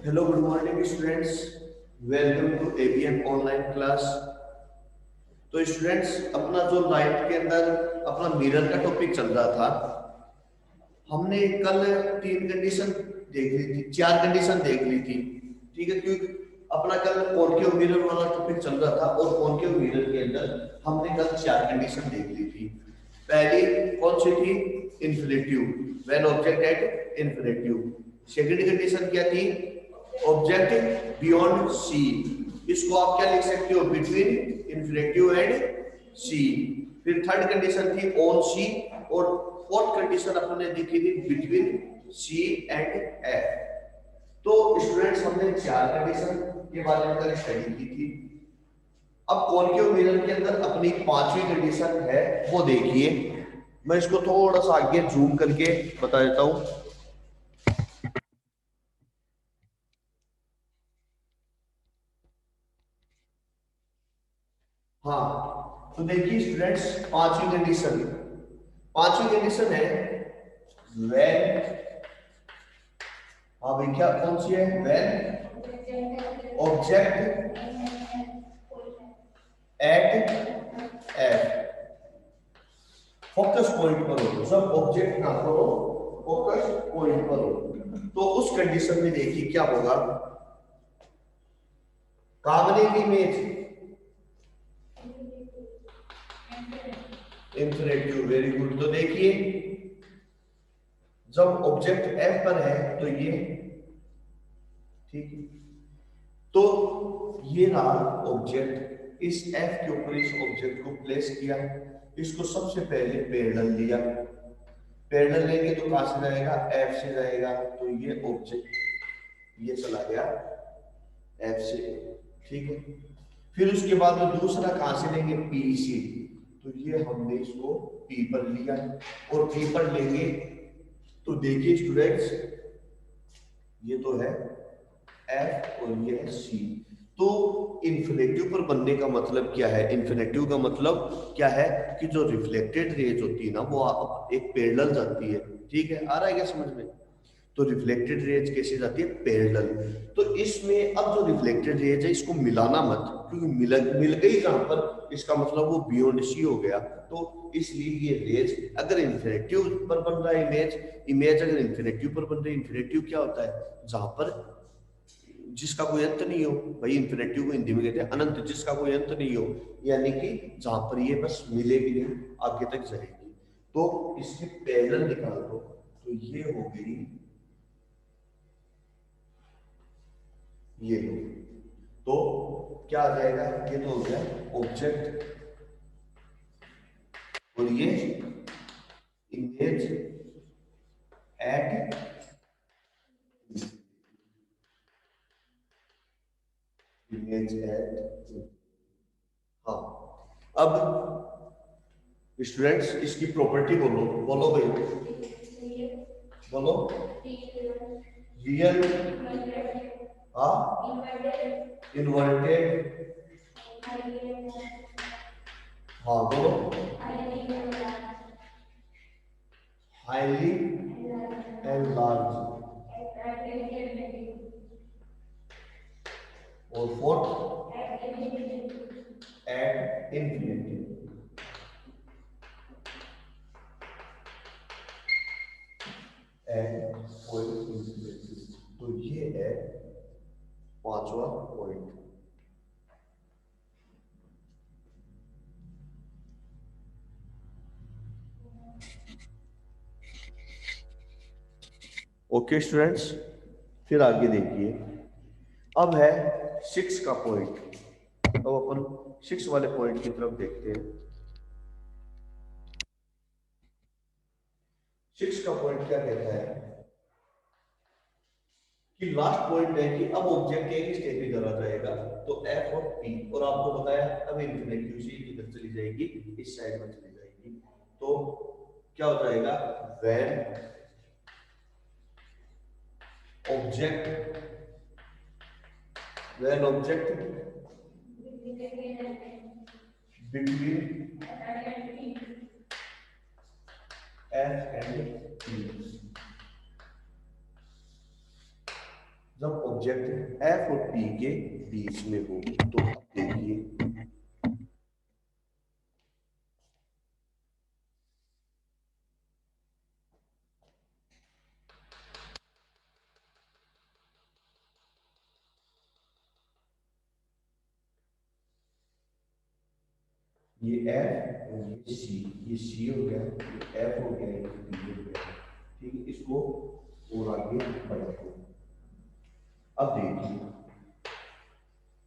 Hello good morning students. Welcome to ABN online class. तो students, अपना जो light के अंदर अपना मिरर का टॉपिक चल रहा था, हमने कल तीन कंडीशन देख ली थी, चार कंडीशन देख ली थी। ठीक है, क्योंकि अपना कल कॉन्केव मिरर वाला टॉपिक चल रहा था और कॉन्केव मिरर के अंदर हमने कल चार कंडीशन देख ली थी। पहली कौन सी थी? Infinitive, when object at infinitive. Second condition क्या थी? Object beyond C. इसको आप क्या लिख सकते हो? Between infinitive and C. फिर थर्ड कंडीशन थी ऑन सी, और फोर्थ कंडीशन अपने देखी थी बिटवीन सी एंड एफ। तो स्टूडेंट्स, हमने चार कंडीशन के बारे में कल स्टडी की थी। अब कॉन्केव मिरर के अंदर अपनी पांचवी कंडीशन है, वो देखिए। मैं इसको थोड़ा सा आगे जूम करके बता देता हूं। हाँ, तो देखिए स्टूडेंट्स, पांचवी कंडीशन है व्हेन। हाँ भाई, क्या कौन सी है? When object eight F. Focus point पर हो, सब ऑब्जेक्ट ना करो, फोकस पॉइंट पर हो। तो उस कंडीशन में देखिए क्या होगा। कहां बनेगी इमेज? Infinitive, very good. तो देखिए, जब ऑब्जेक्ट एफ पर है तो ये, ठीक है, तो ये रहा ऑब्जेक्ट। इस एफ के ऊपर इस ऑब्जेक्ट को प्लेस किया, इसको सबसे पहले पैरेलल लिया। पैरेलल लेंगे तो कहां से जाएगा? एफ से जाएगा। तो ये ऑब्जेक्ट ये चला गया एफ से, ठीक है। फिर उसके बाद में दूसरा कहां से लेंगे? पी से। तो ये हमने इसको पी पर लिया, और पी पर लेंगे तो देखिए स्टूडेंट्स, ये तो है एफ और ये है सी। तो इन्फिनेटिव पर बनने का मतलब क्या है? इन्फिनेटिव का मतलब क्या है कि जो रिफ्लेक्टेड रेज होती है ना, वो एक पैरेलल जाती है। ठीक है, आ रहा है क्या समझ में? तो रिफ्लेक्टेड रेज कैसे जाती है? पैरेलल। तो इसमें अब जो रिफ्लेक्टेड रेज है, इसको मिलाना मत, क्योंकि मिल गई जहां पर, इसका मतलब वो बियॉन्ड सी हो गया। तो इसलिए ये रेज अगर इन्फिनेटिव पर बन रहा है, इमेज अगर इन्फिनेटिव पर बन रही है, इन्फिनेटिव क्या होता है? जहां पर जिसका कोई अंत नहीं हो। भाई इन्फिनेटिव को हिंदी में कहते हैं अनंत, जिसका कोई अंत नहीं हो, यानी कि जहां पर ये बस मिलेगी नहीं, आगे तक जाएगी। तो इसके पैरेलल निकाल दो, तो ये हो गई, ये लो। तो क्या आ जाएगा? ये तो हो गया ऑब्जेक्ट, और ये इमेज एट, इमेज एट। हाँ, अब स्टूडेंट्स, इसकी प्रॉपर्टी बोलो, बोलो भाई, बोलो। रियल, हाँ, इन्वर्टेड, हाँ बोलो, हाईली एंड लार्ज, और fourth at infinity. At point infinity. तो ये है पांचवा पॉइंट। ओके स्टूडेंट्स, फिर आगे देखिए। अब है सिक्स का पॉइंट। अब अपन सिक्स वाले पॉइंट की तरफ देखते हैं। सिक्स का पॉइंट क्या कहता है कि लास्ट पॉइंट है कि अब ऑब्जेक्ट एक स्टेट में करा जाएगा, तो एफ और पी, और आपको बताया अब इन्फिनिटी सी किधर चली जाएगी? इस साइड में चली जाएगी। तो क्या हो जाएगा? When object, when object between F and P, जब ऑब्जेक्ट एफ और पी के बीच में हो। तो अब देखिए ये एफ और ये सी हो गया, ये एफ हो गया, ये पी हो गया। ठीक है, इसको और आगे बढ़ाते हैं। अब देखिए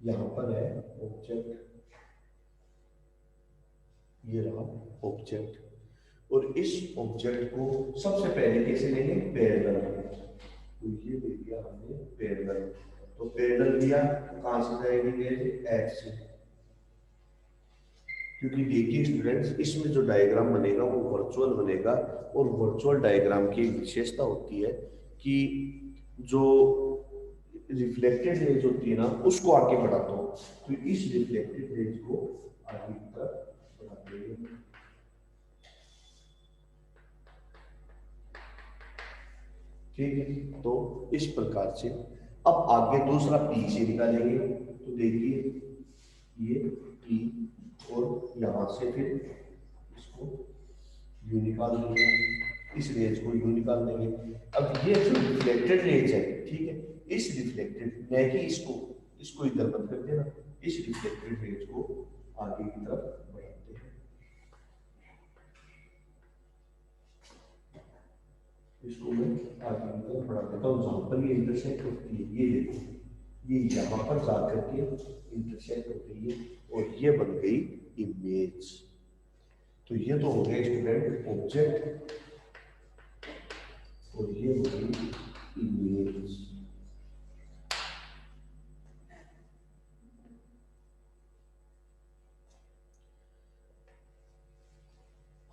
यहां पर है ऑब्जेक्ट, ये रहा ऑब्जेक्ट, और इस ऑब्जेक्ट को सबसे पहले कैसे लेंगे, पैरेलल। तो ये ले लिया हमने पैरेलल। तो पैरेलल लिया, कहां से जाएगी रेज, एफ से। क्योंकि देखिए स्टूडेंट्स, इसमें जो डायग्राम बनेगा वो वर्चुअल बनेगा, और वर्चुअल डायग्राम की विशेषता होती है कि जो रिफ्लेक्टेड रेज होती है ना, उसको आगे बढ़ाता हूँ। तो इस रिफ्लेक्टेड रेज को आगे की तरफ बढ़ाते हैं। ठीक है, तो इस प्रकार से अब आगे दूसरा पी से निकालेंगे। तो देखिए ये पी, और यहां से फिर इसको यू निकाल देंगे, इस रेज को यू निकाल देंगे। अब ये जो रिफ्लेक्टेड रेज है, ठीक है, इस रिफ्लेक्टेड, नहीं कि इसको इधर बंद कर देना, इस रिफ्लेक्टेड रेज को आगे की तरफ बढ़ाते हैं। इसको मैं आगे की तरफ बढ़ा देता हूँ, जहां पर ये इंटरसेक्ट होती है, ये देखो, ये यहाँ पर जाकर के इंटरसेक्ट हो गई है, और ये बन गई इमेज। तो ये तो हो गया स्टूडेंट ऑब्जेक्ट, और ये हो गई इमेज।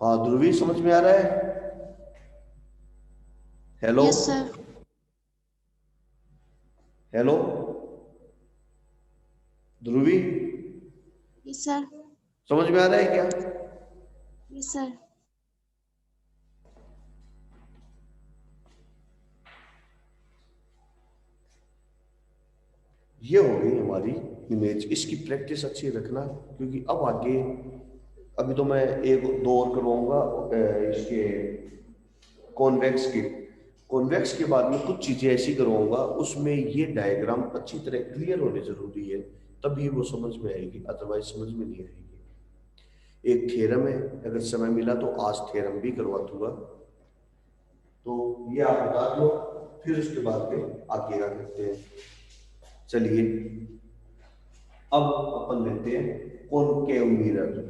हाँ ध्रुवी, समझ में आ रहा है? हेलो? Yes sir. हेलो ध्रुवी, यस सर। समझ में आ रहा है क्या? Yes sir. ये हो गई हमारी इमेज। इसकी प्रैक्टिस अच्छी रखना, क्योंकि अब आगे, अभी तो मैं एक दो और करवाऊंगा इसके कॉन्वेक्स के। कॉन्वेक्स के बाद में कुछ चीजें ऐसी करवाऊंगा, उसमें ये डायग्राम अच्छी तरह क्लियर होने जरूरी है, तभी वो समझ में आएगी, अदरवाइज समझ में नहीं आएगी। एक थ्योरम है, अगर समय मिला तो आज थ्योरम भी करवा दूंगा, तो ये आप बता दो, फिर उसके बाद में आगे क्या करते हैं। चलिए अब अपन लेते हैं कॉनकेव मिरर।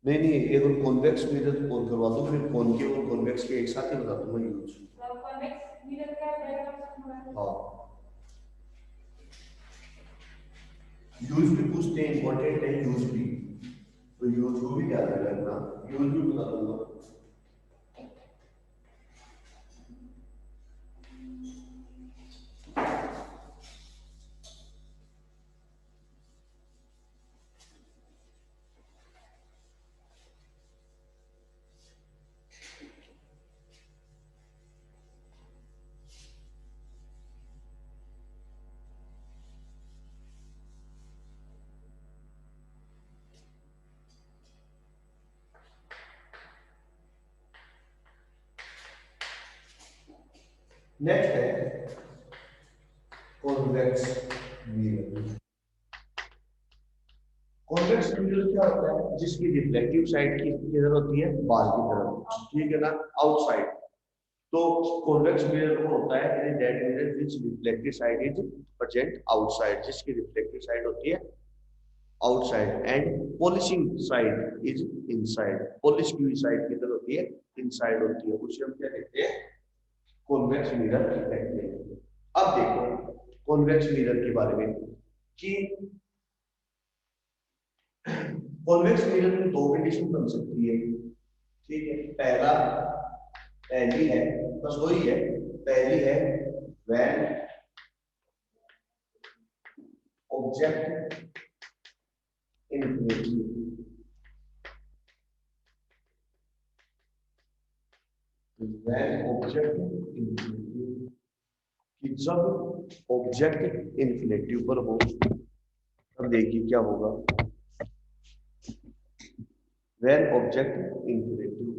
नहीं नहीं, एक और कॉन्वेक्स मिरर और करवा दो, फिर कॉनकेव और कॉन्वेक्स के एक साथ ही बता दूंगा यूज। हाँ, यूज भी पूछते हैं, इंपॉर्टेंट है यूज भी, तो यूज को भी ध्यान में रखना, यूज भी बता दूंगा। नेक्स्ट है कॉन्वेक्स मिरर। कॉन्वेक्स मिरर क्या होता है, जिसकी रिफ्लेक्टिव साइड की किधर होती है, बाहर की तरफ, ठीक है ना, आउटसाइड। तो कॉन्वेक्स मिरर वो होता है that mirror which reflective side is present outside, जिसकी रिफ्लेक्टिव साइड होती है outside, and polishing side is inside, polish की हुई साइड किधर होती है, इनसाइड होती है, उसे हम क्या कहते हैं, कॉन्वेक्स मिरर कहते हैं। अब देखो कॉन्वेक्स मिरर के बारे में कि कॉन्वेक्स मिरर में दो कंडीशन बन सकती है, ठीक है। पहली है, बस वही है, पहली है when object infinitive, when object infinitive, कि जब ऑब्जेक्ट इंफिनिटिव पर हो तब देखिए क्या होगा। व्हेन ऑब्जेक्ट इंफिनिटिव,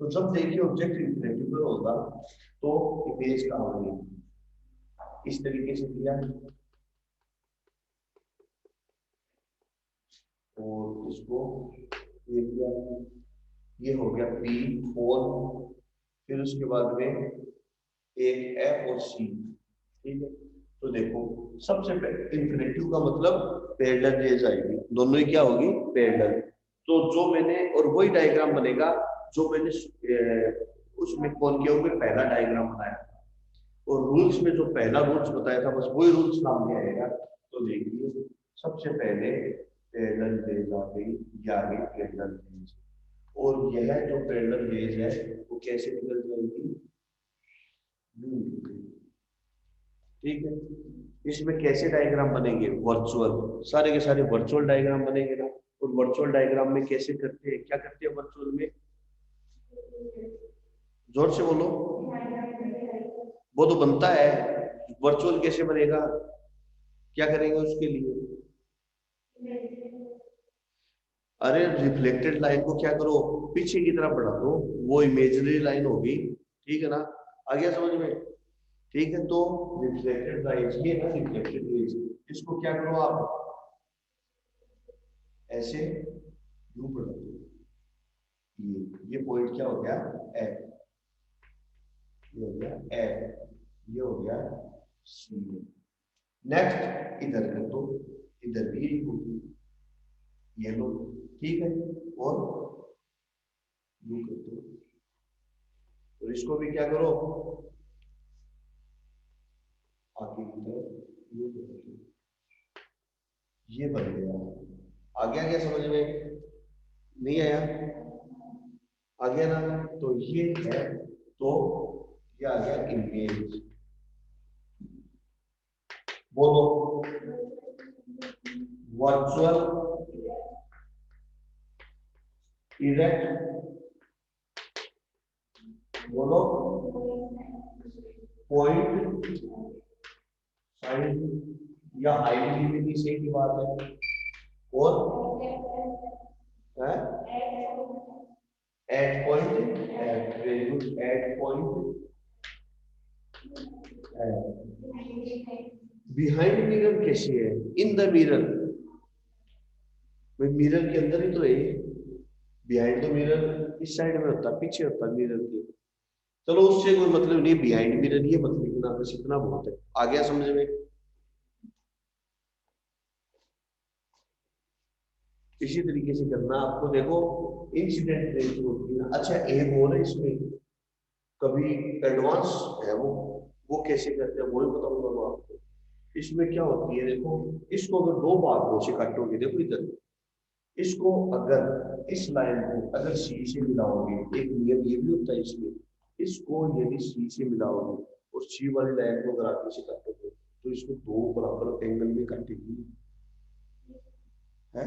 तो जब देखिए ऑब्जेक्ट इंफिनिटिव पर होगा तो इमेज कहाँ होगी, इस तरीके से दिया और इसको ये दिया, ये हो गया P4, फिर उसके बाद में एक F और C, ठीक है। तो देखो सबसे पहले इंफिनिटिव का मतलब पैरेलल रेज आएगी, दोनों ही क्या होगी, पैरेलल। तो जो मैंने, और वही डायग्राम बनेगा जो मैंने उसमें कौन के ऊपर पहला डायग्राम बनाया था, और रूल्स में जो पहला रूल्स बताया था बस वही रूल्स काम में आएगा। तो देखिए सबसे पहले पैरेलल रेज आ गई, ये आ गई पैरेलल रेज, और यह जो पैरेलल रेज है वो कैसे निकल जाएगी, ठीक है। इसमें कैसे डायग्राम बनेंगे, वर्चुअल, सारे के सारे वर्चुअल डायग्राम बनेंगे ना। और वर्चुअल डायग्राम में कैसे करते हैं, क्या करते हैं वर्चुअल में, जोर से बोलो, वो तो बनता है, वर्चुअल कैसे बनेगा, क्या करेंगे उसके लिए, अरे रिफ्लेक्टेड लाइन को क्या करो, पीछे की तरफ बढ़ा दो, वो इमेजिनरी लाइन होगी, ठीक है ना, आ गया समझ में, ठीक है। तो रिफ्लेक्टेड लाइट, ये ना रिफ्लेक्टेड रेज, इसको क्या करो आप ऐसे यू बढ़ा दो, ये पॉइंट क्या हो गया, एफ, ये हो गया एफ, ये हो गया सी। नेक्स्ट इधर कर दो, इधर भी यही होगी, ये लो, ठीक है, और यू कर दो, और इसको भी क्या करो आगे की तरफ यू कर दो, ये बन गया। आ गया क्या समझ में, नहीं आया, आ गया ना, तो ये है, तो ये आ गया इमेज, बोलो वर्चुअल इरेक्ट, बोलो पॉइंट साइन या हाइट भी सही की बात है, और at point, at very good, at point behind mirror कैसी है, इन द मिरर, मिरर के अंदर ही तो है, बिहाइंड द मिरर इस साइड में होता, पीछे होता मिरर के, चलो उससे कोई मतलब नहीं, बिहाइंड मिरर ये मत लिखना, बस इतना बहुत है, आ गया समझ में। इसी तरीके से करना आपको, देखो इंसिडेंट रेशियो होती है ना। अच्छा एक और है इसमें, कभी एडवांस है वो कैसे करते हैं वो भी बताऊंगा मैं आपको। इसमें क्या होती है, देखो इसको अगर दो भागों से काटोगे, देखो इधर, इसको अगर इस लाइन को अगर सी से मिलाओगे, एक नियम ये भी होता है इसमें, इसको यदि सी से मिलाओगे और सी वाली लाइन को अगर आगे से काटोगे तो इसको दो बराबर एंगल में काटेगी, है,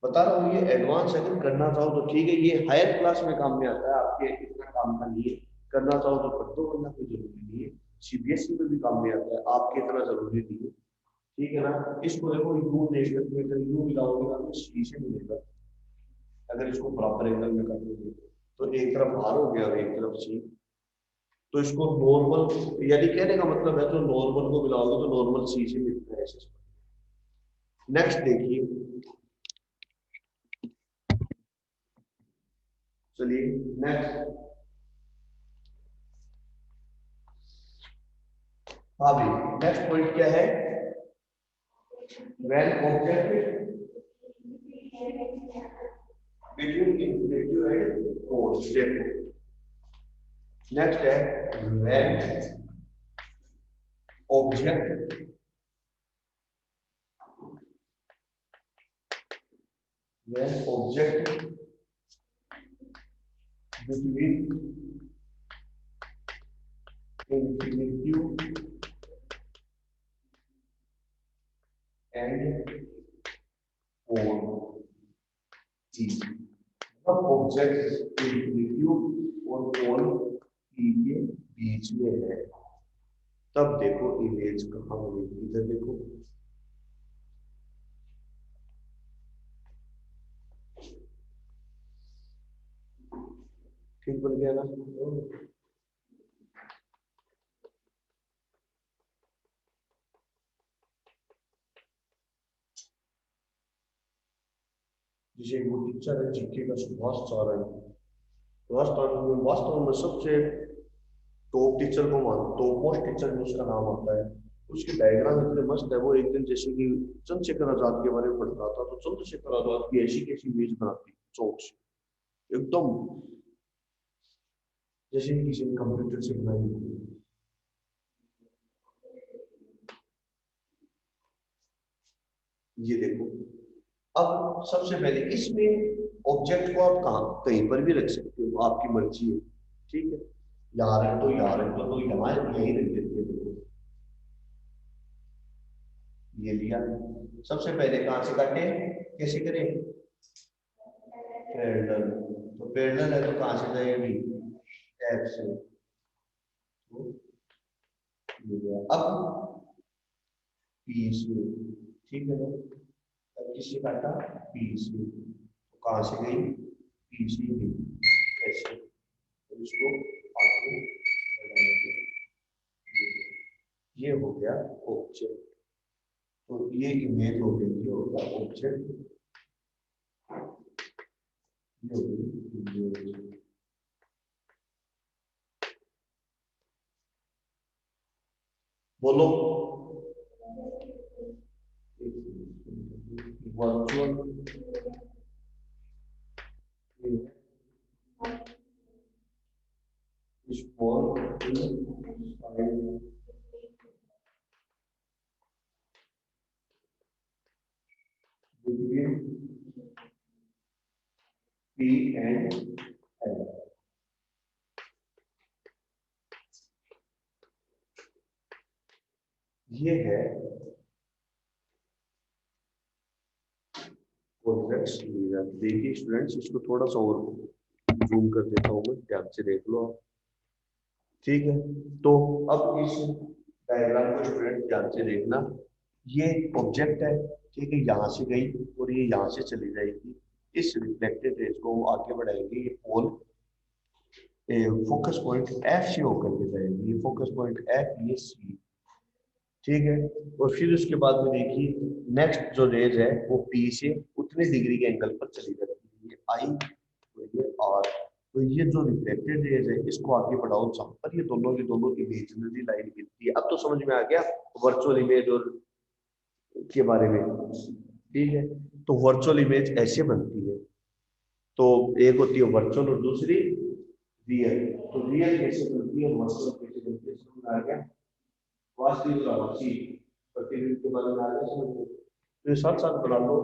बता रहा हूँ। ये एडवांस अगर करना चाहो तो ठीक है, ये हायर क्लास में काम में आता है, आपके इतना काम का नहीं है, करना चाहो तो कर दो, वरना कोई जरूरी नहीं है। सीबीएसई में भी काम में आता है, आपके इतना जरूरी नहीं है, ठीक है ना। इसको देखो यू लेकर के अगर यू मिलाओगे ना तो सी से मिलेगा, अगर इसको बराबर एंगल में कर दोगे तो एक तरफ आर हो गया और एक तरफ सी, तो इसको नॉर्मल, यदि कहने का मतलब है तो नॉर्मल को मिलाओगे तो नॉर्मल सी से मिलता है ऐसे। नेक्स्ट देखिए, चलिए नेक्स्ट, हाँ भाई नेक्स्ट पॉइंट क्या है, when object between infinitive and cos, देखो नेक्स्ट है when object between infinitive and P के बीच में है, तब देखो इमेज कहाँ मिलेगी, इधर देखो। ठीक बन गया ना। जैसे वो टीचर है जीके का सुभाष सर है, वास्तव में सबसे टॉप टीचर को मान, टॉप मोस्ट टीचर में उसका नाम आता है। उसकी डायग्राम इतने मस्त है। वो एक दिन जैसे कि चंद्रशेखर आजाद के बारे में पढ़ रहा था, तो चंद्रशेखर आजाद की ऐसी कैसी इमेज बनाती चौक से एकदम, जैसे किसी ने कंप्यूटर से बनाई हो। ये देखो, अब सबसे पहले इसमें ऑब्जेक्ट को आप कहाँ कहीं पर भी रख सकते हो, आपकी मर्जी है। ठीक है, यहाँ रख दो, यहाँ रख दो, तो यहाँ यही रख देते हैं। देखो ये लिया। सबसे पहले कहाँ से काटे, कैसे करें, पैरेलल। तो पैरेलल है तो कहाँ से जाएगी, टैब से। तो ये लिया। अब पी से, ठीक है ना, अब किससे काटा, पी से, तो कहाँ से गई, पी से गई, ऐसे। तो इसको आगे बढ़ाएंगे। ये हो गया ऑब्जेक्ट। तो ये इमेज हो गई, ये होगा ऑब्जेक्ट, ये हो गई इमेज। बोलो, virtual small between P and L। ये है कॉन्वेक्स मिरर। देखिए स्टूडेंट्स, इसको थोड़ा सा और जूम कर देता हूँ मैं, ध्यान से देख लो आप। ठीक है, तो अब इस डायग्राम को स्टूडेंट ध्यान से देखना। ये ऑब्जेक्ट है, ठीक है, यहाँ से गई और ये यहाँ से चली जाएगी। इस रिफ्लेक्टेड रेज को हम आगे बढ़ाएंगे, ये पोल फोकस पॉइंट एफ से होकर के जाएगी। ये फोकस पॉइंट एफ, ये सी, ठीक है। और फिर उसके बाद में देखिए नेक्स्ट जो रेज है वो पी से उतने डिग्री के एंगल पर चली जाती है, ये आई और ये आर। तो ये जो रिफ्लेक्टेड रेज है इसको आगे बढ़ाओ जहां पर ये दोनों की दोनों इमेजिनरी लाइन मिलती है। अब तो समझ में आ गया वर्चुअल इमेज और के बारे में, ठीक है। तो वर्चुअल इमेज ऐसे बनती है। तो एक होती है वर्चुअल और दूसरी रियल। तो रियल कैसे बनती है, वर्चुअल कैसे बनती है, समझ आ गया। वास्तविक राशि प्रतिबिंब के बारे में आगे समझो। तो ये साथ साथ बना लो,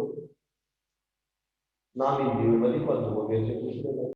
नाम हिंदी में वाली पद हो गए थे।